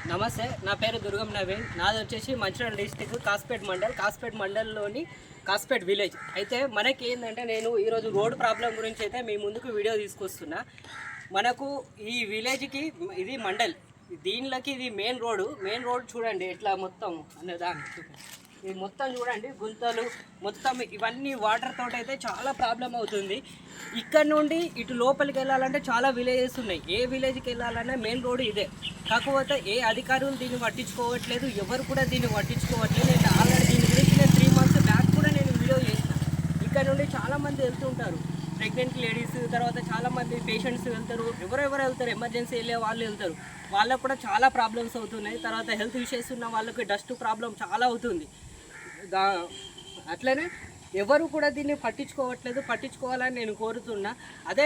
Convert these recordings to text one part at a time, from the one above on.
నమస్తే, నా పేరు దుర్గం నవీన్. నాది వచ్చేసి మంచిర్యాల డిస్టిక్ కాస్పేట్ మండల్లోని కాస్పేట్ విలేజ్. అయితే మనకి ఏంటంటే నేను ఈరోజు రోడ్ ప్రాబ్లం గురించి అయితే మీ ముందుకు వీడియో తీసుకొస్తున్నా. మనకు ఈ విలేజ్కి ఇది మండల్, దీనిలోకి ఇది మెయిన్ రోడ్ చూడండి ఎట్లా మొత్తం అన్నదాన్ని ఇది మొత్తం చూడండి, గుంతలు మొత్తం ఇవన్నీ వాటర్ తోటి అయితే చాలా ప్రాబ్లం అవుతుంది. ఇక్కడ నుండి ఇటు లోపలికి వెళ్ళాలంటే చాలా విలేజెస్ ఉన్నాయి. ఏ విలేజ్కి వెళ్ళాలన్నా మెయిన్ రోడ్ ఇదే. కాకపోతే ఏ అధికారులు దీన్ని పట్టించుకోవట్లేదు, ఎవరు కూడా దీన్ని పట్టించుకోవట్లేదు. నేను ఆల్రెడీ దీని గురించి 3 months బ్యాక్ కూడా నేను వీడియో చేసిన. ఇక్కడ నుండి చాలామంది వెళ్తుంటారు, ప్రెగ్నెంట్ లేడీస్, తర్వాత చాలామంది పేషెంట్స్ వెళ్తారు, ఎవరెవరు వెళ్తారు, ఎమర్జెన్సీ వెళ్ళే వాళ్ళు వెళ్తారు. వాళ్ళకు కూడా చాలా ప్రాబ్లమ్స్ అవుతున్నాయి. తర్వాత హెల్త్ ఇష్యూస్ ఉన్న వాళ్ళకి డస్ట్ ప్రాబ్లం చాలా అవుతుంది. అట్లనే ఎవరు కూడా దీన్ని పట్టించుకోవాలని నేను కోరుతున్నా. అదే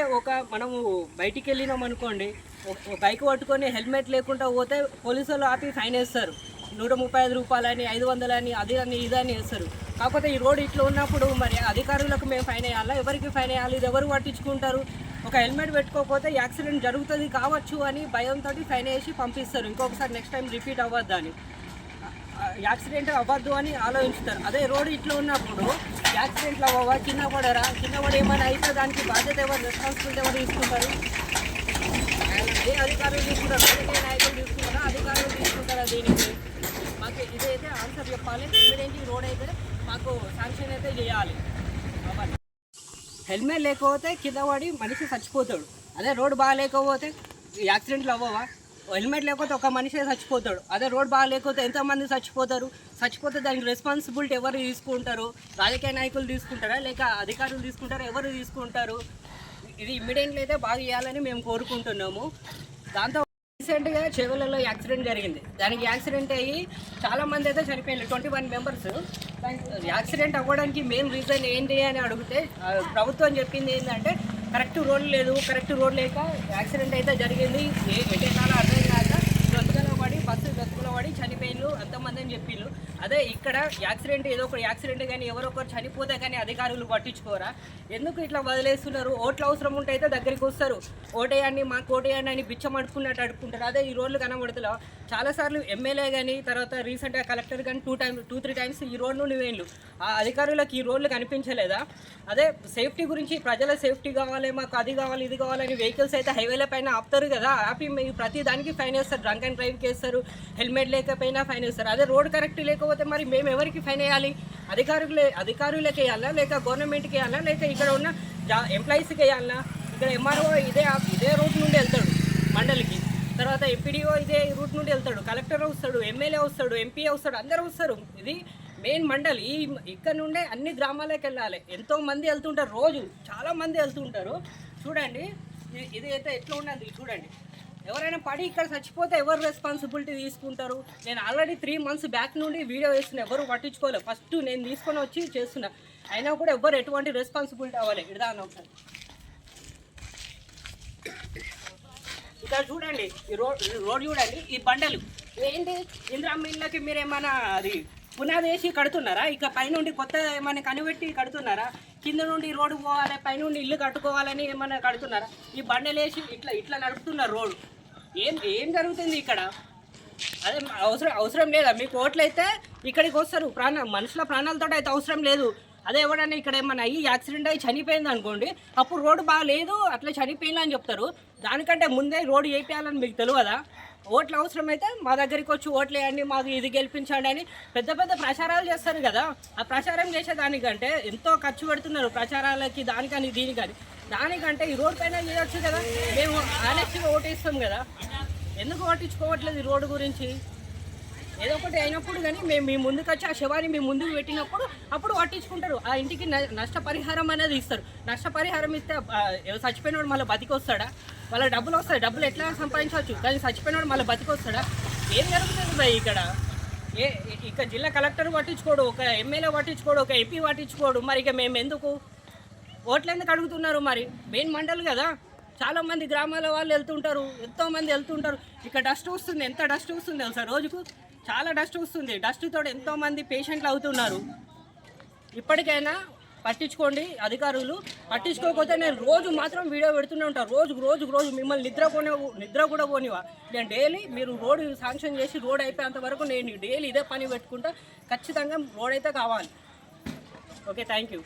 మనము బయటికి వెళ్ళినాం అనుకోండి, బైక్ పట్టుకొని హెల్మెట్ లేకుండా పోతే పోలీసు వాళ్ళు ఆపి ఫైన్ వేస్తారు. 135 రూపాయలని, 500 అని, అది అని ఇదని వేస్తారు. కాకపోతే ఈ రోడ్ ఇట్లా ఉన్నప్పుడు మరి అధికారులకు మేము ఫైన్ వేయాలా? ఎవరికి ఫైన్ వేయాలి? ఇది ఎవరు పట్టించుకుంటారు? ఒక హెల్మెట్ పెట్టుకోకపోతే యాక్సిడెంట్ జరుగుతుంది కావచ్చు అని భయంతో ఫైన్ వేసి పంపిస్తారు. ఇంకొకసారి నెక్స్ట్ టైం రిపీట్ అవ్వద్దని, యాక్సిడెంట్ అవ్వద్దు అని ఆలోచిస్తారు. అదే రోడ్ ఇట్లా ఉన్నప్పుడు యాక్సిడెంట్లు అవ్వవా, కింద పడి ఏమైనా అయితే దానికి బాధ్యత ఎవరు, రెస్పాన్సిబిలిటీ ఎవరు తీసుకుంటారు? ఏ అధికారులు తీసుకుంటారు? రాజకీయ నాయకులు తీసుకుంటారా, అధికారులు తీసుకుంటారా? దీనికి మాకు ఇదైతే ఆన్సర్ చెప్పాలి. ఇమీడియట్లీ రోడ్ అయితే మాకు శాంక్షన్ అయితే చేయాలి. హెల్మెట్ లేకపోతే కింద పడి మనిషి చచ్చిపోతాడు. అదే రోడ్ బాగాలేకపోతే యాక్సిడెంట్లు అవ్వవా? హెల్మెట్ లేకపోతే ఒక మనిషి చచ్చిపోతాడు. అదే రోడ్ బాగాలేకపోతే ఎంతమంది చచ్చిపోతే దానికి రెస్పాన్సిబిలిటీ ఎవరు తీసుకుంటారు? రాజకీయ నాయకులు తీసుకుంటారా, లేక అధికారులు తీసుకుంటారా? ఎవరు తీసుకుంటారు? ఇది ఇమ్మీడియట్లీ అయితే బాగా చేయాలని మేము కోరుకుంటున్నాము. దాంతో రీసెంట్గా చెవులలో యాక్సిడెంట్ జరిగింది. దానికి యాక్సిడెంట్ అయ్యి చాలామంది అయితే చనిపోయారు, 21 మెంబర్స్. యాక్సిడెంట్ అవ్వడానికి మెయిన్ రీజన్ ఏంటి అని అడిగితే ప్రభుత్వం చెప్పింది ఏంటంటే కరెక్ట్ రోడ్ లేక యాక్సిడెంట్ అయితే జరిగింది. ఎటేనాలో అర్థం కాక బస్సు గతుకులో పడి చనిపోయిన అంతమంది అని చెప్పిండ్రు. అదే ఇక్కడ యాక్సిడెంట్ ఏదో ఒక యాక్సిడెంట్ కానీ ఎవరో ఒకరు చనిపోతే కానీ అధికారులు పట్టించుకోరా? ఎందుకు ఇట్లా వదిలేస్తున్నారు? ఓట్లు అవసరం ఉంటే అయితే దగ్గరికి వస్తారు, ఓటేయండి మాకు ఓటేయండి అని బిచ్చం అడుక్కుంటారు. అదే ఈ రోడ్లు కనబడుతున్నా చాలాసార్లు ఎమ్మెల్యే కానీ తర్వాత రీసెంట్గా కలెక్టర్ కానీ 2-3 times ఈ రోడ్లు వేయండు. ఆ అధికారులకు ఈ రోడ్లు కనిపించలేదా? అదే సేఫ్టీ గురించి, ప్రజల సేఫ్టీ కావాలి, మాకు అది కావాలి ఇది కావాలని వెహికల్స్ అయితే హైవేల పైన ఆపుతారు కదా, ఆపి ప్రతి దానికి ఫైన్ వేస్తారు. డ్రంక్ అండ్ డ్రైవ్కి వేస్తారు, హెల్మెట్ లేకపోయినా ఫైన్ వేస్తారు. అదే రోడ్ కరెక్ట్ లేకపోతే మరి మేము ఎవరికి ఫైన్ వేయాలి? అధికారులకి వేయాలా, లేక గవర్నమెంట్కి వేయాలా, లేక ఇక్కడ ఉన్న ఎంప్లాయీస్కి వేయాలా? ఇక్కడ ఎంఆర్ఓ ఇదే రూట్ నుండి వెళ్తాడు మండలికి, తర్వాత ఎంపీడీఓ ఇదే రూట్ నుండి వెళ్తాడు, కలెక్టర్ వస్తాడు, ఎమ్మెల్యే వస్తాడు, ఎంపీ వస్తాడు, అందరూ వస్తారు. ఇది మెయిన్ మండల్. ఇక్కడ నుండే అన్ని గ్రామాలకు వెళ్ళాలి. ఎంతోమంది వెళ్తుంటారు, రోజు చాలామంది వెళ్తుంటారు. చూడండి ఇది అయితే ఎట్లా ఉన్నది చూడండి. ఎవరైనా పడి ఇక్కడ చచ్చిపోతే ఎవరు రెస్పాన్సిబిలిటీ తీసుకుంటారు? నేను ఆల్రెడీ 3 months బ్యాక్ నుండి వీడియో వేస్తున్నా, ఎవరు పట్టించుకోలేదు. ఫస్ట్ నేను తీసుకొని వచ్చి చేస్తున్నా, అయినా కూడా ఎవరు ఎటువంటి రెస్పాన్సిబిలిటీ అవ్వాలి. ఇదా అన్న ఒకసారి ఇక్కడ చూడండి, ఈ రోడ్ చూడండి, ఈ బండలు ఏంటి? ఇందిరమ్మ ఇళ్ళకి మీరు ఏమైనా అది పునాది వేసి కడుతున్నారా? ఇక పైనుండి కొత్త ఏమైనా కనిపెట్టి కడుతున్నారా? కింద నుండి రోడ్డు పోవాలి, పైనుండి ఇల్లు కట్టుకోవాలని ఏమైనా కడుతున్నారా? ఈ బండలు వేసి ఇట్లా నడుపుతున్నారు రోడ్డు. ఏం జరుగుతుంది ఇక్కడ? అదే అవసరం లేదా మీకు? ఓట్లయితే ఇక్కడికి వస్తారు, మనుషుల ప్రాణాలతో అయితే అవసరం లేదు. అదే ఎవడన్నా ఇక్కడ ఏమన్నా అయ్యి యాక్సిడెంట్ అయ్యి చనిపోయింది అనుకోండి, అప్పుడు రోడ్డు బాగాలేదు అట్లా చనిపోయింది అని చెప్తారు. దానికంటే ముందే రోడ్డు వేయించాలని మీకు తెలియదా? ఓట్లు అవసరమైతే మా దగ్గరికి వచ్చి ఓట్లు వేయండి, మాకు ఇది గెలిపించండి అని పెద్ద ప్రచారాలు చేస్తారు కదా. ఆ ప్రచారం చేసేదానికంటే ఎంతో ఖర్చు పెడుతున్నారు ప్రచారాలకి, దానికని దీనికని. దానికంటే ఈ రోడ్ పైన చేయొచ్చు కదా. మేము ఆనెస్ట్గా ఓటేస్తాం కదా, ఎందుకు పట్టించుకోవట్లేదు ఈ రోడ్డు గురించి? ఏదో ఒకటి అయినప్పుడు కానీ మేము మీ ముందుకు వచ్చి ఆ శవాన్ని మీ ముందుకు పెట్టినప్పుడు అప్పుడు పట్టించుకుంటారు. ఆ ఇంటికి నష్టపరిహారం అనేది ఇస్తారు. నష్టపరిహారం ఇస్తే చచ్చిపోయినవాడు మళ్ళీ బతికి వస్తాడా? వాళ్ళ డబ్బులు వస్తాయి, డబ్బులు ఎట్లా సంపాదించవచ్చు, కానీ చచ్చిపోయినవాడు మళ్ళీ బతికి వస్తాడా? ఏం జరుగుతుంది భయ్ ఇక్కడ? ఇక జిల్లా కలెక్టర్ పట్టించుకోడు, ఒక ఎమ్మెల్యే పట్టించుకోడు, ఒక ఎంపీ పట్టించుకోడు. మరి ఇక మేము ఎందుకు ఓట్లు ఎందుకు అడుగుతున్నారు? మరి మెయిన్ మండలి కదా, చాలామంది గ్రామాల వాళ్ళు వెళ్తుంటారు, ఎంతోమంది వెళ్తుంటారు. ఇక్కడ డస్ట్ వస్తుంది, ఎంత డస్ట్ వస్తుంది తెలుసా? రోజుకు చాలా డస్ట్ వస్తుంది. డస్ట్తో ఎంతోమంది పేషెంట్లు అవుతున్నారు. ఇప్పటికైనా పట్టించుకోండి అధికారులు. పట్టించుకోకపోతే నేను రోజు మాత్రం వీడియో పెడుతూనే ఉంటాను. రోజు మిమ్మల్ని నిద్ర కూడా పోనివా. నేను డైలీ మీరు రోడ్ శాంక్షన్ చేసి రోడ్ అయిపోయేంత వరకు నేను డైలీ ఇదే పని పెట్టుకుంటా. ఖచ్చితంగా రోడ్ అయితే కావాలి. Okay, thank you.